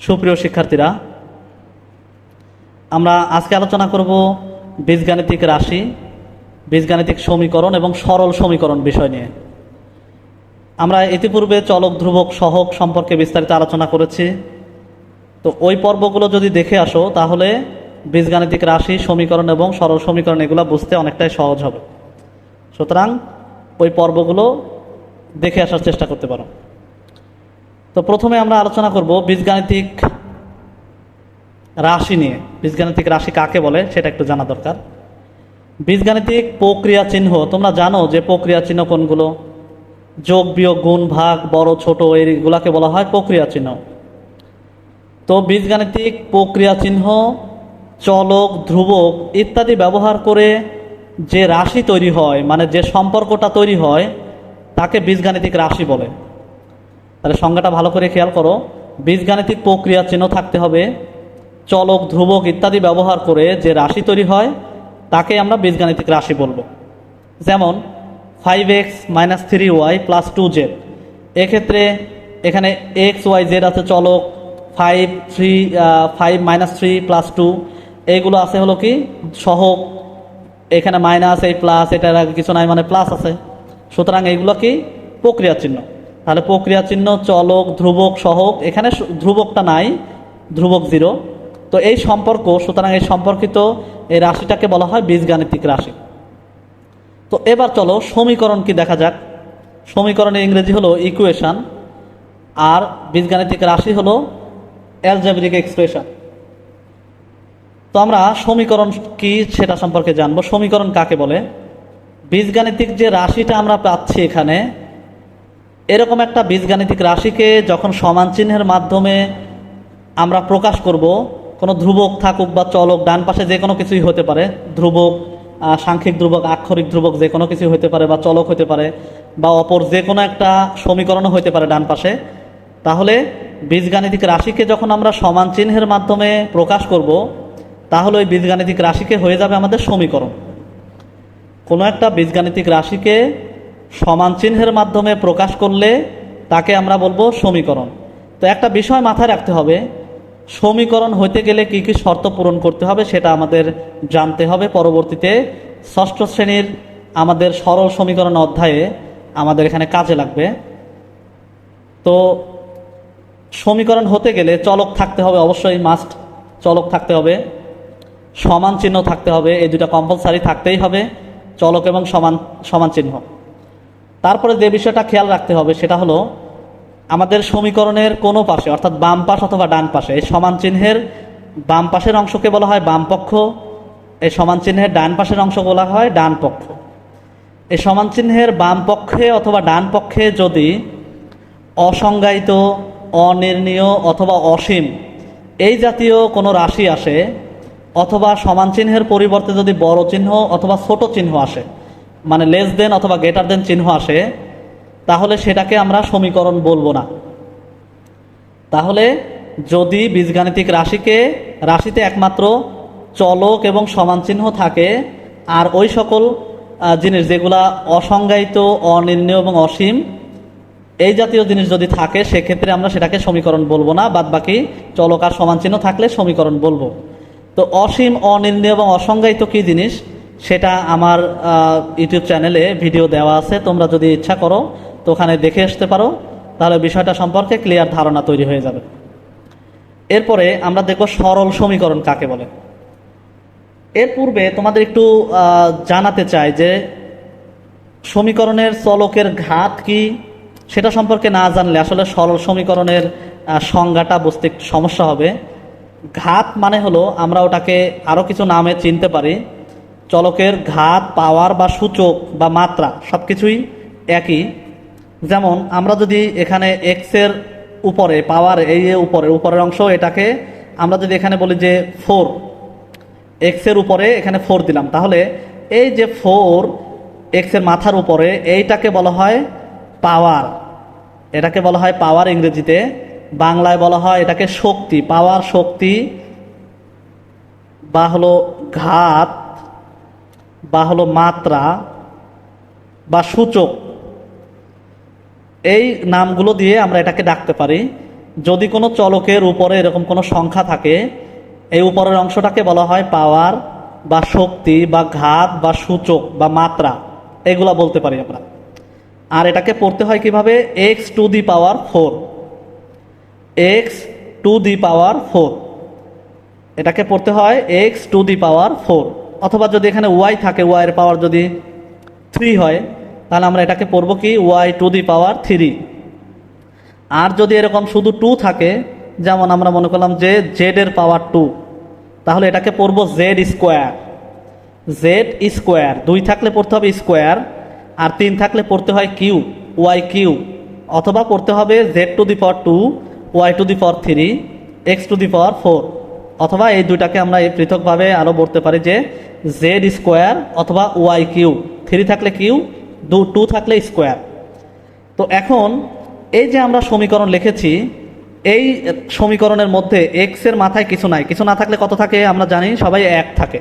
সুপ্রিয় শিক্ষার্থীরা, আমরা আজকে আলোচনা করব বীজগাণিতিক রাশি, বীজগাণিতিক সমীকরণ এবং সরল সমীকরণ বিষয় নিয়ে। আমরা ইতিপূর্বে চলক, ধ্রুবক, সহগ সম্পর্কে বিস্তারিত আলোচনা করেছি। তো ওই পর্বগুলো যদি দেখে আসো তাহলে বীজগাণিতিক রাশি, সমীকরণ এবং সরল সমীকরণ এগুলো বুঝতে অনেকটাই সহজ হবে। সুতরাং ওই পর্বগুলো দেখে আসার চেষ্টা করতে পারো। তো প্রথমে আমরা আলোচনা করব বীজগাণিতিক রাশি নিয়ে। বীজগাণিতিক রাশি কাকে বলে সেটা একটু জানা দরকার। বীজগাণিতিক প্রক্রিয়া চিহ্ন, তোমরা জানো যে প্রক্রিয়া চিহ্ন কোনগুলো? যোগ, বিয়োগ, গুণ, ভাগ, বড়, ছোট, এইগুলাকে বলা হয় প্রক্রিয়া চিহ্ন। তো বীজগাণিতিক প্রক্রিয়া চিহ্ন, চলক, ধ্রুবক ইত্যাদি ব্যবহার করে যে রাশি তৈরি হয়, মানে যে সম্পর্কটা তৈরি হয়, তাকে বীজগাণিতিক রাশি বলে। তাহলে সংজ্ঞাটা ভালো করে খেয়াল করো। বীজগাণিতিক প্রক্রিয়া চিহ্ন থাকতে হবে, চলক, ধ্রুবক ইত্যাদি ব্যবহার করে যে রাশি তৈরি হয় তাকে আমরা বীজগাণিতিক রাশি বলবো। যেমন 5x - 3y + 2z, এক্ষেত্রে এখানে x y z আছে চলক, 5 - 3 + 2 এইগুলো আছে হলো কি সহগ, এখানে মাইনাস, এই প্লাস, এটার আগে কিছু নাই মানে প্লাস আছে। সুতরাং এইগুলো কি প্রক্রিয়া চিহ্ন। তাহলে প্রক্রিয়া চিহ্ন, চলক, ধ্রুবক, সহগ, এখানে ধ্রুবকটা নাই, ধ্রুবক 0। তো এই সম্পর্ক, সুতরাং এই সম্পর্কিত এই রাশিটাকে বলা হয় বীজগাণিতিক রাশি। তো এবার চলো সমীকরণ কি দেখা যাক। সমীকরণের ইংরেজি হলো ইকুয়েশন, আর বীজগাণিতিক রাশি হলো অ্যালজেব্রিক এক্সপ্রেশন। তো আমরা সমীকরণ কি সেটা সম্পর্কে জানবো। সমীকরণ কাকে বলে? বীজগাণিতিক যে রাশিটা আমরা পাচ্ছি এখানে, এরকম একটা বীজগাণিতিক রাশিকে যখন সমান চিহ্নের মাধ্যমে আমরা প্রকাশ করব, কোনো ধ্রুবক থাকুক বা চলক, ডান পাশে যে কোনো কিছুই হতে পারে, ধ্রুবক, সাংখ্যিক ধ্রুবক, আক্ষরিক ধ্রুবক যে কোনো কিছুই হতে পারে, বা চলক হতে পারে, বা অপর যে কোনো একটা সমীকরণও হতে পারে ডান পাশে। তাহলে বীজগাণিতিক রাশিকে যখন আমরা সমান চিহ্নের মাধ্যমে প্রকাশ করব, তাহলে ওই বীজগাণিতিক রাশিকে হয়ে যাবে আমাদের সমীকরণ। কোনো একটা বীজগাণিতিক রাশিকে সমান চিহ্নের মাধ্যমে প্রকাশ করলে তাকে আমরা বলবো সমীকরণ। তো একটা বিষয় মাথায় রাখতে হবে, সমীকরণ হইতে গেলে কি কি শর্ত পূরণ করতে হবে সেটা আমাদের জানতে হবে। পরবর্তীতে ষষ্ঠ শ্রেণীর আমাদের সরল সমীকরণ অধ্যায়ে আমাদের এখানে কাজে লাগবে। তো সমীকরণ হতে গেলে চলক থাকতে হবে, অবশ্যই মাস্ট চলক থাকতে হবে, সমান চিহ্ন থাকতে হবে, এই দুটা কম্পালসারি থাকতেই হবে, চলক এবং সমান চিহ্ন। তারপরে যে বিষয়টা খেয়াল রাখতে হবে সেটা হলো আমাদের সমীকরণের কোনো পাশে, অর্থাৎ বাম পাশ অথবা ডান পাশে, এই সমান চিহ্নের বাম পাশের অংশকে বলা হয় বাম পক্ষ, এই সমান চিহ্নের ডান পাশের অংশ বলা হয় ডান পক্ষ। এই সমান চিহ্নের বাম পক্ষে অথবা ডান পক্ষে যদি অসংজ্ঞায়িত, অনির্ণীয় অথবা অসীম এই জাতীয় কোনো রাশি আসে, অথবা সমান চিহ্নের পরিবর্তে যদি বড় চিহ্ন অথবা ছোট চিহ্ন আসে, মানে লেস দেন অথবা গ্রেটার দেন চিহ্ন আসে, তাহলে সেটাকে আমরা সমীকরণ বলবো না। তাহলে যদি বীজগাণিতিক রাশিতে একমাত্র চলক এবং সমান চিহ্ন থাকে, আর ওই সকল জিনিস যেগুলা অসংজ্ঞায়িত, অনির্ণীয় এবং অসীম এই জাতীয় জিনিস যদি থাকে, সেক্ষেত্রে আমরা সেটাকে সমীকরণ বলবো না। বাদ বাকি চলক আর সমান চিহ্ন থাকলে সমীকরণ বলবো। তো অসীম, অনির্ণীয় এবং অসংজ্ঞায়িত কী জিনিস সেটা আমার ইউটিউব চ্যানেলে ভিডিও দেওয়া আছে, তোমরা যদি ইচ্ছা করো তো ওখানে দেখে আসতে পারো, তাহলে বিষয়টা সম্পর্কে ক্লিয়ার ধারণা তৈরি হয়ে যাবে। এরপরে আমরা দেখব সরল সমীকরণ কাকে বলে। এর পূর্বে তোমাদের একটু জানাতে চাই যে সমীকরণের চলকের ঘাত কি সেটা সম্পর্কে না জানলে আসলে সরল সমীকরণের সংজ্ঞাটা বুঝতে একটু সমস্যা হবে। ঘাত মানে হলো, আমরা ওটাকে আরও কিছু নামে চিনতে পারি। চলকের ঘাত, পাওয়ার বা সূচক বা মাত্রা সব কিছুই একই। যেমন আমরা যদি এখানে এক্সের উপরে পাওয়ার, এই উপরের অংশ, এটাকে আমরা যদি এখানে বলি যে 4, এক্সের উপরে এখানে 4 দিলাম, তাহলে এই যে 4 এক্সের মাথার উপরে, এইটাকে বলা হয় পাওয়ার। এটাকে বলা হয় পাওয়ার ইংরেজিতে, বাংলায় বলা হয় এটাকে শক্তি, পাওয়ার, শক্তি, বা হলো ঘাত, বা হলো মাত্রা, বা সূচক। এই নামগুলো দিয়ে আমরা এটাকে ডাকতে পারি। যদি কোনো চলকের উপরে এরকম কোনো সংখ্যা থাকে, এই উপরের অংশটাকে বলা হয় পাওয়ার বা শক্তি বা ঘাত বা সূচক বা মাত্রা, এগুলা বলতে পারি আমরা। আর এটাকে পড়তে হয় কিভাবে? X to the power 4, X to the power 4, এটাকে পড়তে হয় এক্স টু দি পাওয়ার 4। অথবা যদি এখানে ওয়াই থাকে, ওয়াইয়ের পাওয়ার যদি 3 হয়, তাহলে আমরা এটাকে পড়বো কি? Y to the power 3। আর যদি এরকম শুধু 2 থাকে, যেমন আমরা মনে করলাম যে জেড এর পাওয়ার 2, তাহলে এটাকে পড়বো জেড স্কোয়ার, জেড স্কোয়ার। 2 থাকলে পড়তে হবে স্কোয়ার, আর 3 থাকলে পড়তে হয় কিউ, ওয়াই কিউ। অথবা পড়তে হবে Z to the power 2, Y to the power 3, X to the power 4। অথবা এই দুইটাকে আমরা এই পৃথকভাবে আরও বলতে পারি যে জেড স্কোয়ার অথবা ওয়াই কিউ। 3 থাকলে কিউ, 2 থাকলে স্কোয়ার। তো এখন এই যে আমরা সমীকরণ লিখেছি, এই সমীকরণের মধ্যে এক্স এর মাথায় কিছু নাই। কিছু না থাকলে কত থাকে আমরা জানি সবাই? 1 থাকে।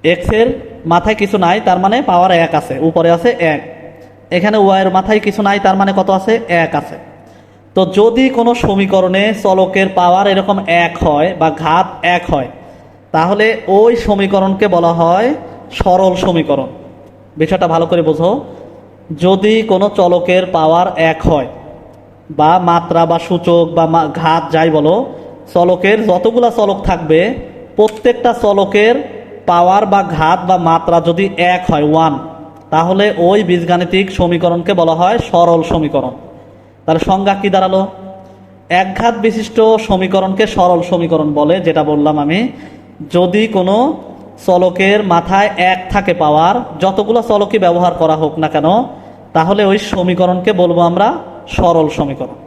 এক্স এর মাথায় কিছু নাই, তার মানে পাওয়ার 1 আছে, উপরে আছে 1। এখানে ওয়াই এর মাথায় কিছু নাই, তার মানে কত আছে? 1 আছে। তো যদি কোনো সমীকরণে চলকের পাওয়ার এরকম 1 হয় বা ঘাত 1 হয়, তাহলে ওই সমীকরণকে বলা হয় সরল সমীকরণ। বিষয়টা ভালো করে বোঝো। যদি কোনো চলকের পাওয়ার 1 হয়, বা মাত্রা বা সূচক বা ঘাত যাই বলো, চলকের যতগুলা চলক থাকবে, প্রত্যেকটা চলকের পাওয়ার বা ঘাত বা মাত্রা যদি 1 হয়, 1, তাহলে ওই বীজগাণিতিক সমীকরণকে বলা হয় সরল সমীকরণ। তাহলে সংজ্ঞা কি দাঁড়ালো? একঘাত বিশিষ্ট সমীকরণকে সরল সমীকরণ বলে, যেটা বললাম আমি। যদি কোনো চলকের মাথায় 1 থাকে পাওয়ার, যতগুলো চলকই ব্যবহার করা হোক না কেন, তাহলে ওই সমীকরণকে বলবো আমরা সরল সমীকরণ।